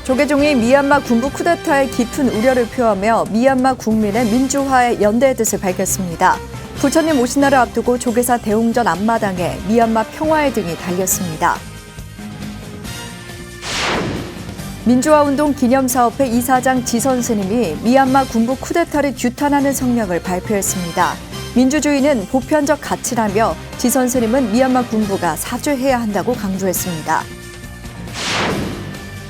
조계종이 미얀마 군부 쿠데타의 깊은 우려를 표하며 미얀마 국민의 민주화에 연대의 뜻을 밝혔습니다. 부처님 오신 날을 앞두고 조계사 대웅전 앞마당에 미얀마 평화의 등이 달렸습니다. 민주화운동 기념사업회 이사장 지선 스님이 미얀마 군부 쿠데타를 규탄하는 성명을 발표했습니다. 민주주의는 보편적 가치라며 지선 스님은 미얀마 군부가 사죄해야 한다고 강조했습니다.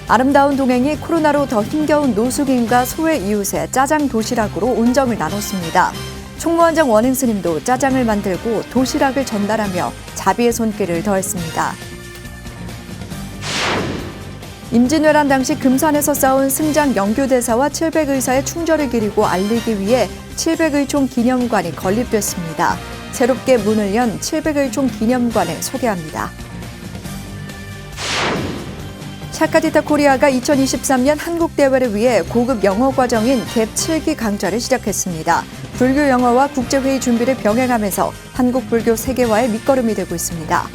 아름다운 동행이 코로나로 더 힘겨운 노숙인과 소외 이웃의 짜장 도시락으로 온정을 나눴습니다. 총무원장 원행 스님도 짜장을 만들고 도시락을 전달하며 자비의 손길을 더했습니다. 임진왜란 당시 금산에서 싸운 승장 영교대사와 700의사의 충절을 기리고 알리기 위해 700의총 기념관이 건립됐습니다. 새롭게 문을 연 700의총 기념관을 소개합니다. 샤카티타 코리아가 2023년 한국대회를 위해 고급 영어 과정인 갭 7기 강좌를 시작했습니다. 불교 영어와 국제회의 준비를 병행하면서 한국 불교 세계화의 밑거름이 되고 있습니다.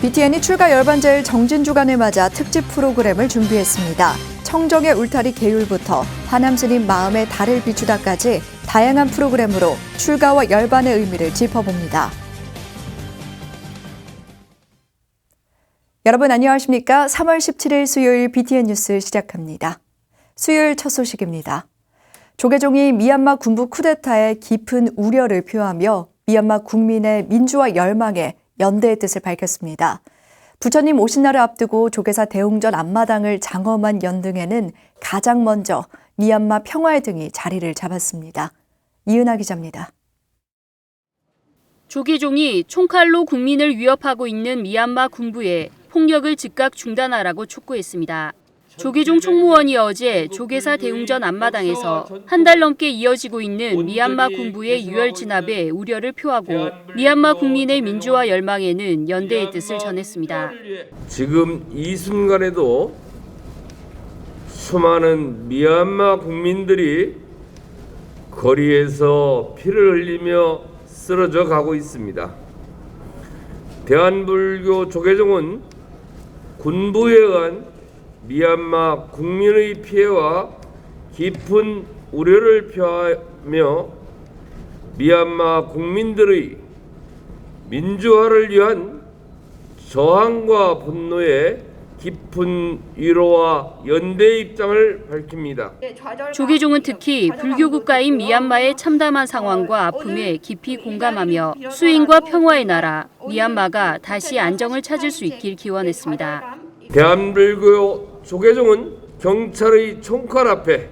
BTN이 출가 열반제일 정진 주간을 맞아 특집 프로그램을 준비했습니다. 청정의 울타리 계율부터 화남 스님 마음의 달을 비추다까지 다양한 프로그램으로 출가와 열반의 의미를 짚어봅니다. 여러분 안녕하십니까? 3월 17일 수요일 BTN 뉴스 시작합니다. 수요일 첫 소식입니다. 조계종이 미얀마 군부 쿠데타에 깊은 우려를 표하며 미얀마 국민의 민주화 열망에 연대의 뜻을 밝혔습니다. 부처님 오신 날을 앞두고 조계사 대웅전 앞마당을 장엄한 연등에는 가장 먼저 미얀마 평화의 등이 자리를 잡았습니다. 이은하 기자입니다. 조계종이 총칼로 국민을 위협하고 있는 미얀마 군부에 폭력을 즉각 중단하라고 촉구했습니다. 조계종 총무원이 어제 조계사 대웅전 앞마당에서 한 달 넘게 이어지고 있는 미얀마 군부의 유혈 진압에 우려를 표하고 미얀마 국민의 민주화 열망에는 연대의 뜻을 전했습니다. 지금 이 순간에도 수많은 미얀마 국민들이 거리에서 피를 흘리며 쓰러져 가고 있습니다. 대한불교 조계종은 군부에 의한 미얀마 국민의 피해와 깊은 우려를 표하며 미얀마 국민들의 민주화를 위한 저항과 분노에 깊은 위로와 연대의 입장을 밝힙니다. 조계종은 특히 불교 국가인 미얀마의 참담한 상황과 아픔에 깊이 공감하며 수인과 평화의 나라 미얀마가 다시 안정을 찾을 수 있길 기원했습니다. 대한불교 조계종은 경찰의 총칼 앞에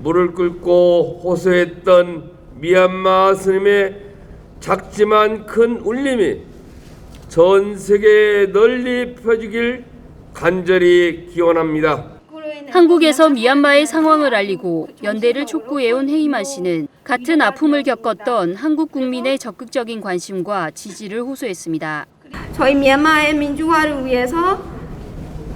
무릎 꿇고 호소했던 미얀마 스님의 작지만 큰 울림이 전 세계에 널리 펴지길 간절히 기원합니다. 한국에서 미얀마의 상황을 알리고 연대를 촉구해온 헤이만 씨는 같은 아픔을 겪었던 한국 국민의 적극적인 관심과 지지를 호소했습니다. 저희 미얀마의 민주화를 위해서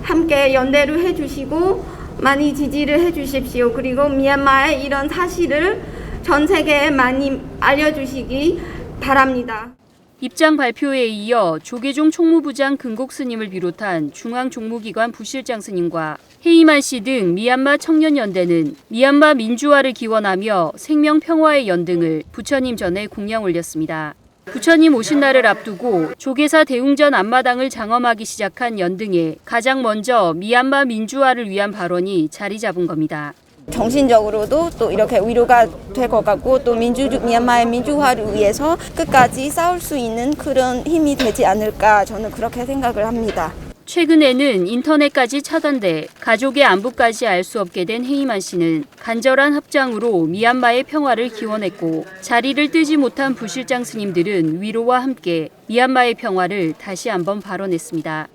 함께 연대를 해주시고 많이 지지를 해주십시오. 그리고 미얀마의 이런 사실을 전 세계에 많이 알려주시기 바랍니다. 입장 발표에 이어 조계종 총무부장 근곡 스님을 비롯한 중앙종무기관 부실장 스님과 헤이만 씨 등 미얀마 청년연대는 미얀마 민주화를 기원하며 생명 평화의 연등을 부처님 전에 공양 올렸습니다. 부처님 오신 날을 앞두고 조계사 대웅전 앞마당을 장엄하기 시작한 연등에 가장 먼저 미얀마 민주화를 위한 발언이 자리 잡은 겁니다. 정신적으로도 또 이렇게 위로가 될 것 같고 또 미얀마의 민주화를 위해서 끝까지 싸울 수 있는 그런 힘이 되지 않을까 저는 그렇게 생각을 합니다. 최근에는 인터넷까지 차단돼 가족의 안부까지 알 수 없게 된 헤이만 씨는 간절한 합장으로 미얀마의 평화를 기원했고 자리를 뜨지 못한 부실장 스님들은 위로와 함께 미얀마의 평화를 다시 한번 발언했습니다.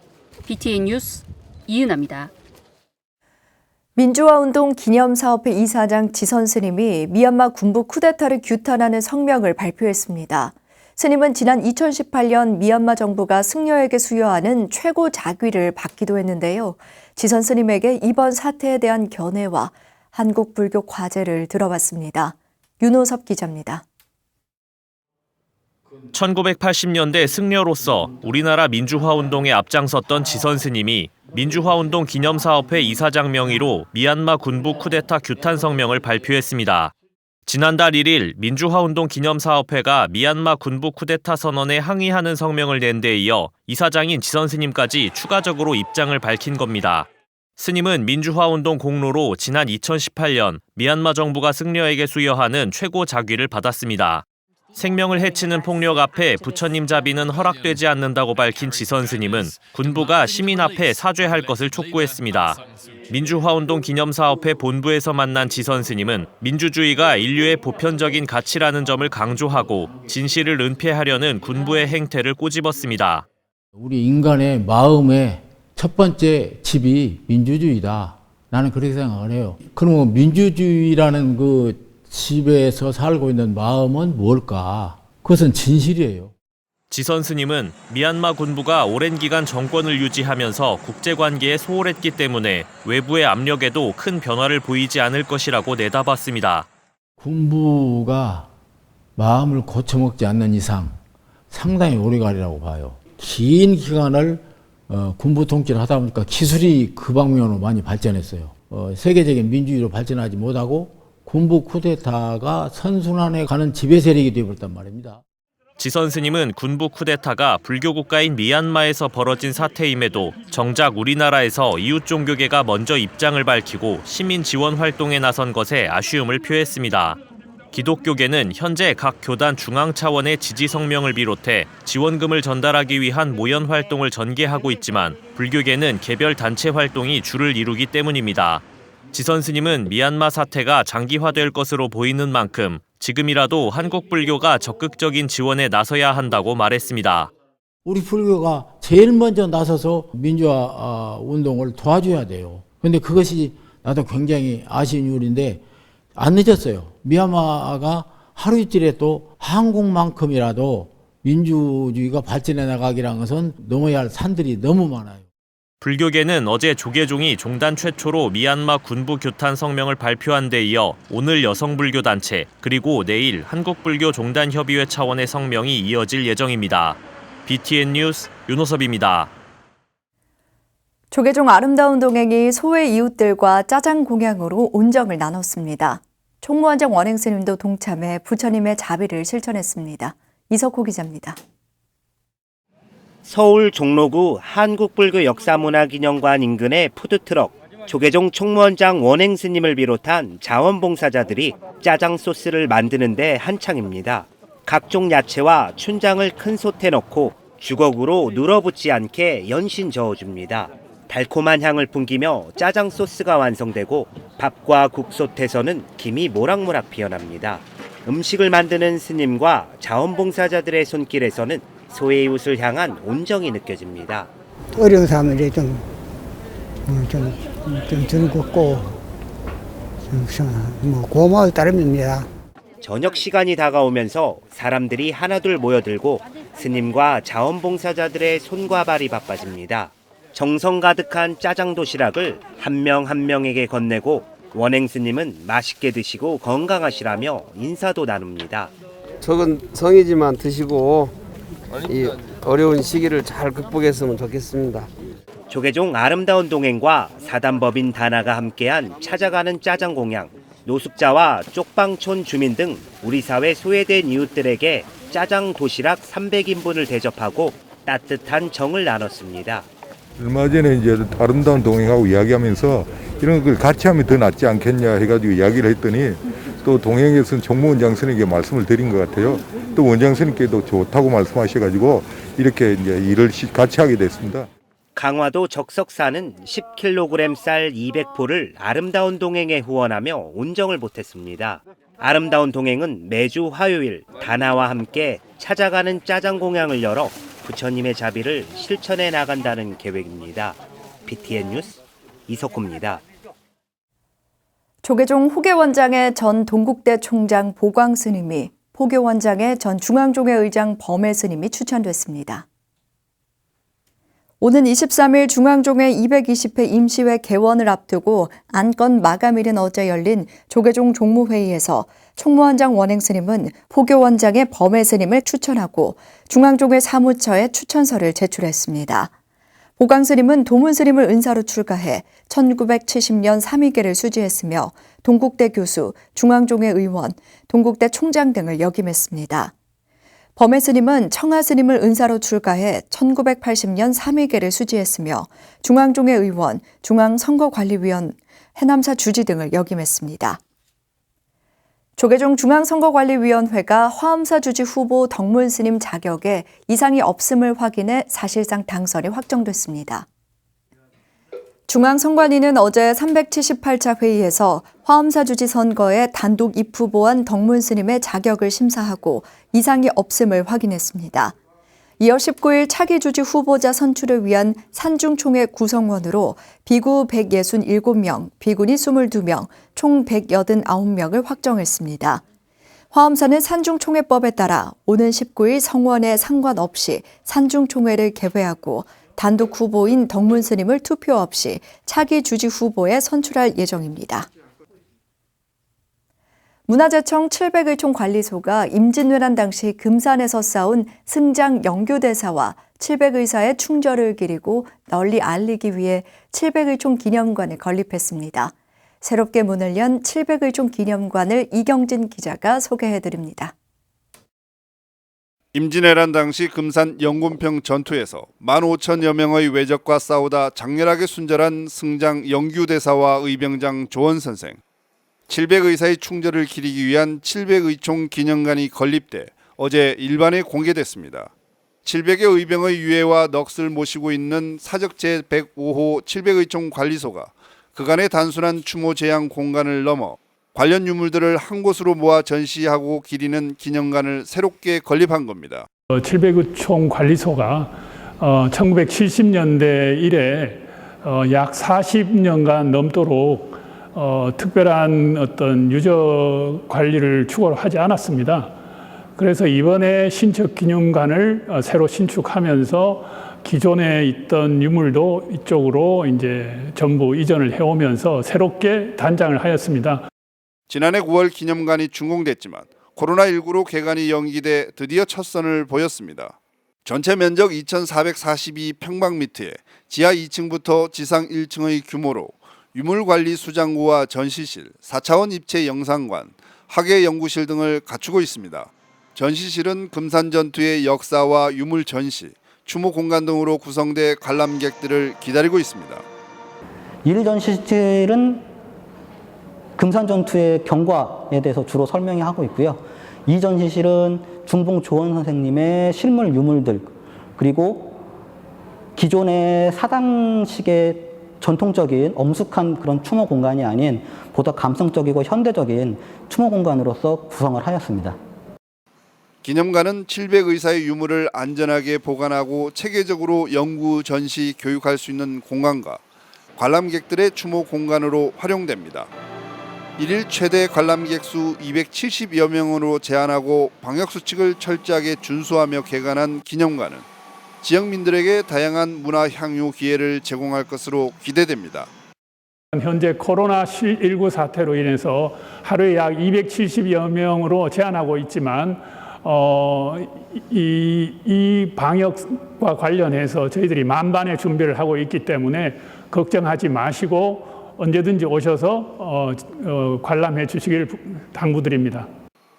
BTN 뉴스 이은하입니다. 민주화운동 기념사업회 이사장 지선 스님이 미얀마 군부 쿠데타를 규탄하는 성명을 발표했습니다. 스님은 지난 2018년 미얀마 정부가 승려에게 수여하는 최고 자귀를 받기도 했는데요. 지선 스님에게 이번 사태에 대한 견해와 한국 불교 과제를 들어봤습니다. 윤호섭 기자입니다. 1980년대 승려로서 우리나라 민주화운동에 앞장섰던 지선 스님이 민주화운동 기념사업회 이사장 명의로 미얀마 군부 쿠데타 규탄 성명을 발표했습니다. 지난달 1일 민주화운동 기념사업회가 미얀마 군부 쿠데타 선언에 항의하는 성명을 낸 데 이어 이사장인 지선 스님까지 추가적으로 입장을 밝힌 겁니다. 스님은 민주화운동 공로로 지난 2018년 미얀마 정부가 승려에게 수여하는 최고 자귀를 받았습니다. 생명을 해치는 폭력 앞에 부처님 자비는 허락되지 않는다고 밝힌 지선 스님은 군부가 시민 앞에 사죄할 것을 촉구했습니다. 민주화운동 기념사업회 본부에서 만난 지선 스님은 민주주의가 인류의 보편적인 가치라는 점을 강조하고 진실을 은폐하려는 군부의 행태를 꼬집었습니다. 우리 인간의 마음의 첫 번째 집이 민주주의다. 나는 그렇게 생각을 해요. 그러면 민주주의라는 그 집에서 살고 있는 마음은 뭘까? 그것은 진실이에요. 지선 스님은 미얀마 군부가 오랜 기간 정권을 유지하면서 국제관계에 소홀했기 때문에 외부의 압력에도 큰 변화를 보이지 않을 것이라고 내다봤습니다. 군부가 마음을 고쳐먹지 않는 이상 상당히 오래가리라고 봐요. 긴 기간을 군부 통치를 하다 보니까 기술이 그 방면으로 많이 발전했어요. 세계적인 민주주의로 발전하지 못하고 군부 쿠데타가 선순환에 가는 지배 세력이 되어버렸단 말입니다. 지선 스님은 군부 쿠데타가 불교 국가인 미얀마에서 벌어진 사태임에도 정작 우리나라에서 이웃 종교계가 먼저 입장을 밝히고 시민 지원 활동에 나선 것에 아쉬움을 표했습니다. 기독교계는 현재 각 교단 중앙 차원의 지지 성명을 비롯해 지원금을 전달하기 위한 모연 활동을 전개하고 있지만 불교계는 개별 단체 활동이 주를 이루기 때문입니다. 지선 스님은 미얀마 사태가 장기화될 것으로 보이는 만큼 지금이라도 한국 불교가 적극적인 지원에 나서야 한다고 말했습니다. 우리 불교가 제일 먼저 나서서 민주화 운동을 도와줘야 돼요. 그런데 그것이 나도 굉장히 아쉬운 일인데 안 늦었어요. 미얀마가 하루 이틀에 또 한국만큼이라도 민주주의가 발전해 나가기라는 것은 넘어야 할 산들이 너무 많아요. 불교계는 어제 조계종이 종단 최초로 미얀마 군부 규탄 성명을 발표한 데 이어 오늘 여성불교단체 그리고 내일 한국불교종단협의회 차원의 성명이 이어질 예정입니다. BTN 뉴스 윤호섭입니다. 조계종 아름다운 동행이 소외 이웃들과 짜장 공양으로 온정을 나눴습니다. 총무원장 원행 스님도 동참해 부처님의 자비를 실천했습니다. 이석호 기자입니다. 서울 종로구 한국불교역사문화기념관 인근의 푸드트럭, 조계종 총무원장 원행 스님을 비롯한 자원봉사자들이 짜장 소스를 만드는 데 한창입니다. 각종 야채와 춘장을 큰 솥에 넣고 주걱으로 눌어붙지 않게 연신 저어줍니다. 달콤한 향을 풍기며 짜장 소스가 완성되고 밥과 국솥에서는 김이 모락모락 피어납니다. 음식을 만드는 스님과 자원봉사자들의 손길에서는 소외 이웃을 향한 온정이 느껴집니다. 어려운 사람들이 좀 즐겁고 고마울 따름입니다. 저녁 시간이 다가오면서 사람들이 하나둘 모여들고 스님과 자원봉사자들의 손과 발이 바빠집니다. 정성 가득한 짜장 도시락을 한 명 한 명에게 건네고 원행 스님은 맛있게 드시고 건강하시라며 인사도 나눕니다. 적은 성이지만 드시고 이 어려운 시기를 잘 극복했으면 좋겠습니다. 조계종 아름다운 동행과 사단법인 다나가 함께한 찾아가는 짜장 공양, 노숙자와 쪽방촌 주민 등 우리 사회 소외된 이웃들에게 짜장 도시락 300인분을 대접하고 따뜻한 정을 나눴습니다. 얼마 전에 이제 아름다운 동행하고 이야기하면서 이런 걸 같이 하면 더 낫지 않겠냐 해가지고 이야기를 했더니 또 동행에서는 총무원장 스님에게 말씀을 드린 것 같아요. 또 원장 스님께도 좋다고 말씀하셔가지고 이렇게 이제 일을 같이 하게 됐습니다. 강화도 적석사는 10kg 쌀 200포를 아름다운 동행에 후원하며 온정을 보탰습니다. 아름다운 동행은 매주 화요일 다나와 함께 찾아가는 짜장 공양을 열어 부처님의 자비를 실천해 나간다는 계획입니다. BTN 뉴스 이석호입니다. 조계종 호계원장의 전 동국대 총장 보광 스님이 포교원장의 전 중앙종회 의장 범해 스님이 추천됐습니다. 오는 23일 중앙종회 220회 임시회 개원을 앞두고 안건 마감일인 어제 열린 조계종 종무회의에서 총무원장 원행 스님은 포교원장의 범해 스님을 추천하고 중앙종회 사무처에 추천서를 제출했습니다. 보강 스님은 도문 스님을 은사로 출가해 1970년 3위계를 수지했으며 동국대 교수, 중앙종회 의원, 동국대 총장 등을 역임했습니다. 범해 스님은 청하 스님을 은사로 출가해 1980년 3위계를 수지했으며 중앙종회 의원, 중앙선거관리위원, 해남사 주지 등을 역임했습니다. 조계종 중앙선거관리위원회가 화엄사 주지 후보 덕문 스님 자격에 이상이 없음을 확인해 사실상 당선이 확정됐습니다. 중앙선관위는 어제 378차 회의에서 화엄사 주지 선거에 단독 입후보한 덕문 스님의 자격을 심사하고 이상이 없음을 확인했습니다. 이어 19일 차기 주지 후보자 선출을 위한 산중총회 구성원으로 비구 167명, 비구니 22명, 총 189명을 확정했습니다. 화엄사는 산중총회법에 따라 오는 19일 성원에 상관없이 산중총회를 개회하고 단독 후보인 덕문 스님을 투표 없이 차기 주지 후보에 선출할 예정입니다. 문화재청 700의 관리소가 임진왜란 당시 금산에서 싸운 승장 영규대사와 700의사의 충절을 기리고 널리 알리기 위해 700의 기념관을 건립했습니다. 새롭게 문을 연 700의 기념관을 이경진 기자가 소개해드립니다. 임진왜란 당시 금산 영군평 전투에서 15,000여 명의 외적과 싸우다 장렬하게 순절한 승장 영규대사와 의병장 조원 선생. 700의사의 충절을 기리기 위한 700의총 기념관이 건립돼 어제 일반에 공개됐습니다. 700의 의병의 유해와 넋을 모시고 있는 사적 제105호 700의총 관리소가 그간의 단순한 추모 제양 공간을 넘어 관련 유물들을 한 곳으로 모아 전시하고 기리는 기념관을 새롭게 건립한 겁니다. 700의총 관리소가 1970년대 이래 약 40년간 넘도록 특별한 어떤 유적 관리를 추구를 하지 않았습니다. 그래서 이번에 신축 기념관을 새로 신축하면서 기존에 있던 유물도 이쪽으로 이제 전부 이전을 해오면서 새롭게 단장을 하였습니다. 지난해 9월 기념관이 준공됐지만 코로나19로 개관이 연기돼 드디어 첫 선을 보였습니다. 전체 면적 2,442평방미터에 지하 2층부터 지상 1층의 규모로 유물관리 수장고와 전시실, 4차원 입체 영상관, 학예 연구실 등을 갖추고 있습니다. 전시실은 금산 전투의 역사와 유물 전시, 추모 공간 등으로 구성돼 관람객들을 기다리고 있습니다. 1 전시실은 금산 전투의 경과에 대해서 주로 설명이 하고 있고요. 2 전시실은 중봉 조원 선생님의 실물 유물들, 그리고 기존의 사당식의 전통적인 엄숙한 그런 추모 공간이 아닌 보다 감성적이고 현대적인 추모 공간으로서 구성을 하였습니다. 기념관은 700의사의 유물을 안전하게 보관하고 체계적으로 연구, 전시, 교육할 수 있는 공간과 관람객들의 추모 공간으로 활용됩니다. 1일 최대 관람객 수 270여 명으로 제한하고 방역수칙을 철저하게 준수하며 개관한 기념관은 지역민들에게 다양한 문화 향유 기회를 제공할 것으로 기대됩니다. 현재 코로나19 사태로 인해서 하루에 약 270여 명으로 제한하고 있지만 이 방역과 관련해서 저희들이 만반의 준비를 하고 있기 때문에 걱정하지 마시고 언제든지 오셔서 관람해 주시길 당부드립니다.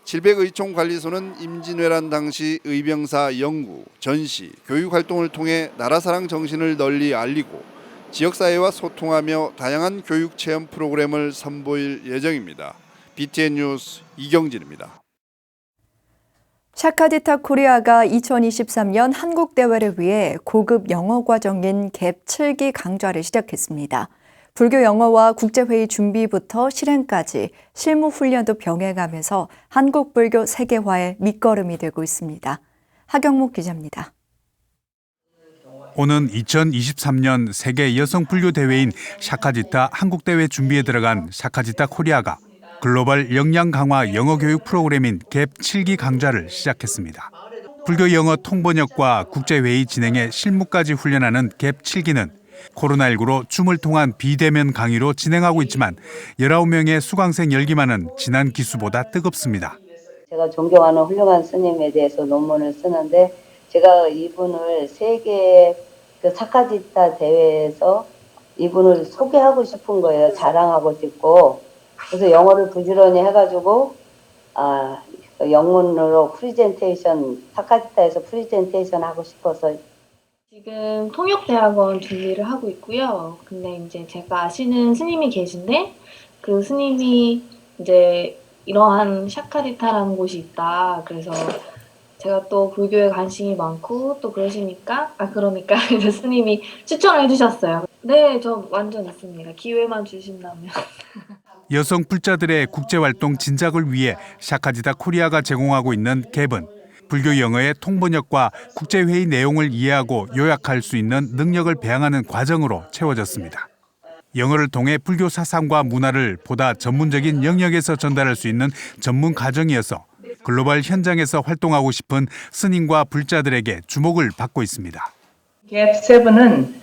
700의총 관리소는 임진왜란 당시 의병사 연구, 전시, 교육 활동을 통해 나라사랑 정신을 널리 알리고 지역사회와 소통하며 다양한 교육 체험 프로그램을 선보일 예정입니다. BTN 뉴스 이경진입니다. 샤카디타 코리아가 2023년 한국대회를 위해 고급 영어 과정인 갭 7기 강좌를 시작했습니다. 불교 영어와 국제회의 준비부터 실행까지 실무 훈련도 병행하면서 한국 불교 세계화의 밑거름이 되고 있습니다. 하경목 기자입니다. 오는 2023년 세계 여성 불교 대회인 샤카지타 한국대회 준비에 들어간 샤카지타 코리아가 글로벌 역량 강화 영어 교육 프로그램인 갭 7기 강좌를 시작했습니다. 불교 영어 통번역과 국제회의 진행에 실무까지 훈련하는 갭 7기는 코로나19로 줌을 통한 비대면 강의로 진행하고 있지만 19명의 수강생 열기만은 지난 기수보다 뜨겁습니다. 제가 존경하는 훌륭한 스님에 대해서 논문을 쓰는데 제가 이분을 세계 그 사카지타 대회에서 이분을 소개하고 싶은 거예요. 자랑하고 싶고. 그래서 영어를 부지런히 해가지고 영문으로 프리젠테이션, 사카지타에서 프리젠테이션 하고 싶어서. 지금 통역대학원 준비를 하고 있고요. 근데 이제 제가 아시는 스님이 계신데 그 스님이 이제 이러한 샤카지타라는 곳이 있다. 그래서 제가 또 불교에 관심이 많고 또 그러니까 이제 스님이 추천을 해주셨어요. 네, 저 완전 있습니다. 기회만 주신다면. 여성 불자들의 국제활동 진작을 위해 샤카지타 코리아가 제공하고 있는 갭은 불교 영어의 통번역과 국제회의 내용을 이해하고 요약할 수 있는 능력을 배양하는 과정으로 채워졌습니다. 영어를 통해 불교 사상과 문화를 보다 전문적인 영역에서 전달할 수 있는 전문 과정이어서 글로벌 현장에서 활동하고 싶은 스님과 불자들에게 주목을 받고 있습니다. 갭7은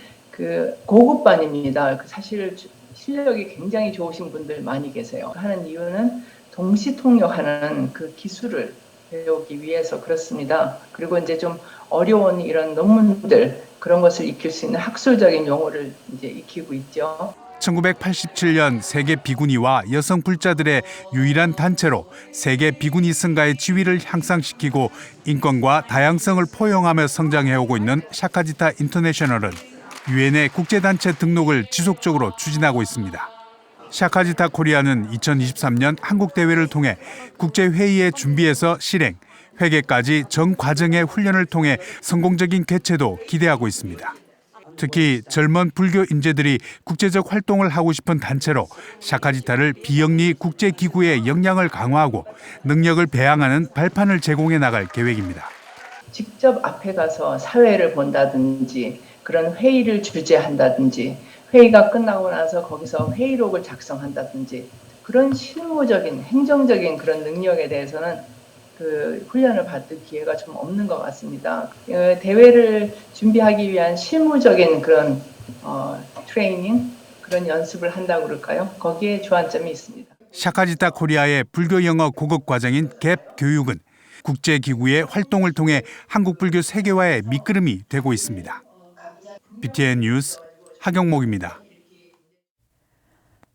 고급반입니다. 사실 실력이 굉장히 좋으신 분들 많이 계세요. 하는 이유는 동시통역하는 그 기술을 배우기 위해서 그렇습니다. 그리고 이제 좀 어려운 이런 논문들 그런 것을 익힐 수 있는 학술적인 용어를 이제 익히고 있죠. 1987년 세계 비구니와 여성 불자들의 유일한 단체로 세계 비구니 승가의 지위를 향상시키고 인권과 다양성을 포용하며 성장해오고 있는 샤카지타 인터내셔널은 유엔의 국제단체 등록을 지속적으로 추진하고 있습니다. 샤카지타 코리아는 2023년 한국대회를 통해 국제회의의 준비에서 실행, 회계까지 전 과정의 훈련을 통해 성공적인 개최도 기대하고 있습니다. 특히 젊은 불교 인재들이 국제적 활동을 하고 싶은 단체로 샤카지타를 비영리 국제기구의 역량을 강화하고 능력을 배양하는 발판을 제공해 나갈 계획입니다. 직접 앞에 가서 사회를 본다든지 그런 회의를 주재한다든지 회의가 끝나고 나서 거기서 회의록을 작성한다든지 그런 실무적인 행정적인 그런 능력에 대해서는 그 훈련을 받을 기회가 좀 없는 것 같습니다. 대회를 준비하기 위한 실무적인 그런 트레이닝, 그런 연습을 한다고 그럴까요? 거기에 주안점이 있습니다. 샤카지타 코리아의 불교 영어 고급 과정인 갭 교육은 국제기구의 활동을 통해 한국 불교 세계화의 미끄럼이 되고 있습니다. BTN 뉴스 하경목입니다.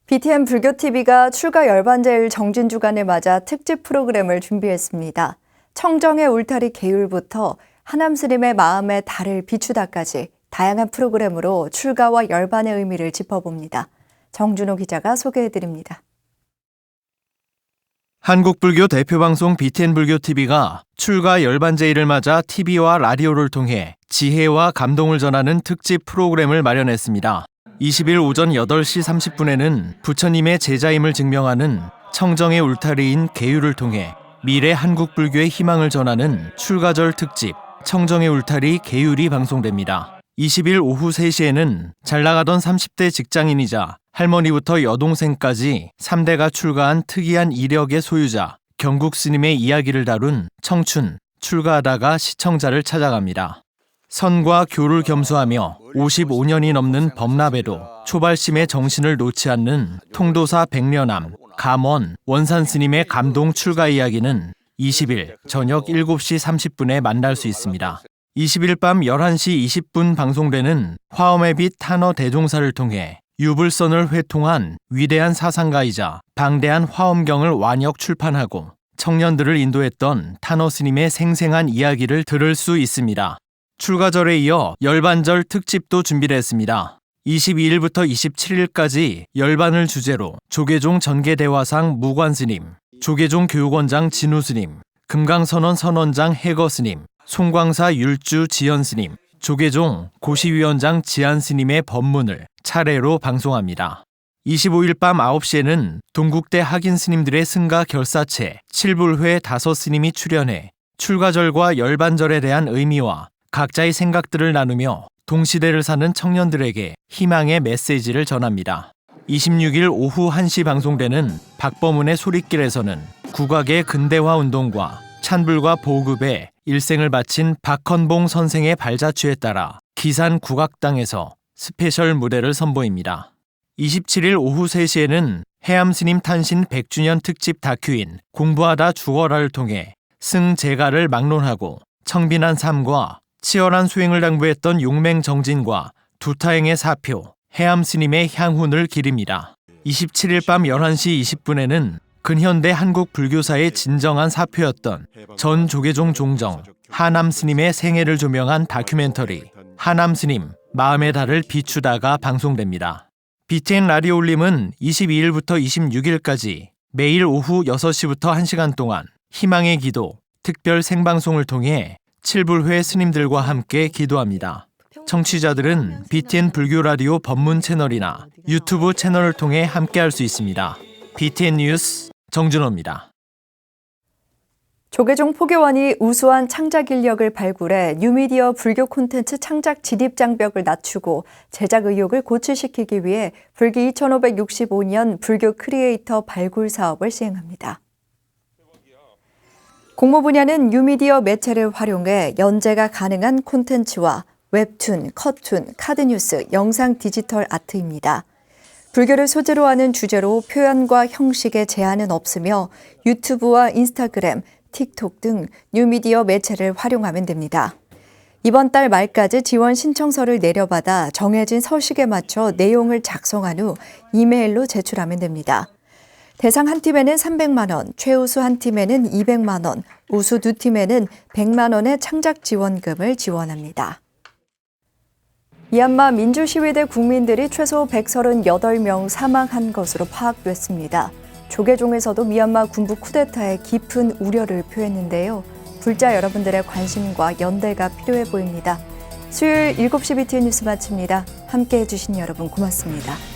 BTN 불교TV가 출가 열반제일 정진 주간을 맞아 특집 프로그램을 준비했습니다. 청정의 울타리 계율부터 하남 스님의 마음에 달을 비추다까지 다양한 프로그램으로 출가와 열반의 의미를 짚어봅니다. 정준호 기자가 소개해드립니다. 한국불교 대표방송 BTN 불교TV가 출가 열반제일을 맞아 TV와 라디오를 통해 지혜와 감동을 전하는 특집 프로그램을 마련했습니다. 20일 오전 8시 30분에는 부처님의 제자임을 증명하는 청정의 울타리인 계율을 통해 미래 한국불교의 희망을 전하는 출가절 특집 청정의 울타리 계율이 방송됩니다. 20일 오후 3시에는 잘나가던 30대 직장인이자 할머니부터 여동생까지 3대가 출가한 특이한 이력의 소유자 경국 스님의 이야기를 다룬 청춘, 출가하다가 시청자를 찾아갑니다. 선과 교를 겸수하며 55년이 넘는 범람에도 초발심의 정신을 놓지 않는 통도사 백려남, 감원, 원산 스님의 감동 출가 이야기는 20일 저녁 7시 30분에 만날 수 있습니다. 20일 밤 11시 20분 방송되는 화엄의 빛 탄어 대종사를 통해 유불선을 회통한 위대한 사상가이자 방대한 화엄경을 완역 출판하고 청년들을 인도했던 탄어 스님의 생생한 이야기를 들을 수 있습니다. 출가절에 이어 열반절 특집도 준비를 했습니다. 22일부터 27일까지 열반을 주제로 조계종 전계대화상 무관스님, 조계종 교육원장 진우스님, 금강선원 선원장 해거스님, 송광사 율주 지연스님, 조계종 고시위원장 지안스님의 법문을 차례로 방송합니다. 25일 밤 9시에는 동국대 학인스님들의 승가 결사체 7불회 5스님이 출연해 출가절과 열반절에 대한 의미와 각자의 생각들을 나누며 동시대를 사는 청년들에게 희망의 메시지를 전합니다. 26일 오후 1시 방송되는 박범은의 소리길에서는 국악의 근대화 운동과 찬불과 보급의 일생을 바친 박헌봉 선생의 발자취에 따라 기산 국악당에서 스페셜 무대를 선보입니다. 27일 오후 3시에는 해암스님 탄신 100주년 특집 다큐인 공부하다 죽어라를 통해 승재가를 막론하고 청빈한 삶과 치열한 수행을 당부했던 용맹정진과 두타행의 사표, 해암스님의 향훈을 기립니다. 27일 밤 11시 20분에는 근현대 한국 불교사의 진정한 사표였던 전 조계종 종정 하남스님의 생애를 조명한 다큐멘터리 하남스님 마음의 달을 비추다가 방송됩니다. BTN 라디오 울림은 22일부터 26일까지 매일 오후 6시부터 1시간 동안 희망의 기도 특별 생방송을 통해 칠불회 스님들과 함께 기도합니다. 청취자들은 BTN 불교 라디오 법문 채널이나 유튜브 채널을 통해 함께할 수 있습니다. BTN 뉴스 정준호입니다. 조계종 포교원이 우수한 창작 인력을 발굴해 뉴미디어 불교 콘텐츠 창작 진입 장벽을 낮추고 제작 의욕을 고취시키기 위해 불기 2565년 불교 크리에이터 발굴 사업을 시행합니다. 공모 분야는 뉴미디어 매체를 활용해 연재가 가능한 콘텐츠와 웹툰, 컷툰, 카드뉴스, 영상 디지털 아트입니다. 불교를 소재로 하는 주제로 표현과 형식에 제한은 없으며 유튜브와 인스타그램, 틱톡 등 뉴미디어 매체를 활용하면 됩니다. 이번 달 말까지 지원 신청서를 내려받아 정해진 서식에 맞춰 내용을 작성한 후 이메일로 제출하면 됩니다. 대상 한 팀에는 300만 원, 최우수 한 팀에는 200만 원, 우수 두 팀에는 100만 원의 창작 지원금을 지원합니다. 미얀마 민주시위대 국민들이 최소 138명 사망한 것으로 파악됐습니다. 조계종에서도 미얀마 군부 쿠데타에 깊은 우려를 표했는데요. 불자 여러분들의 관심과 연대가 필요해 보입니다. 수요일 7시 BTN 뉴스 마칩니다. 함께해 주신 여러분 고맙습니다.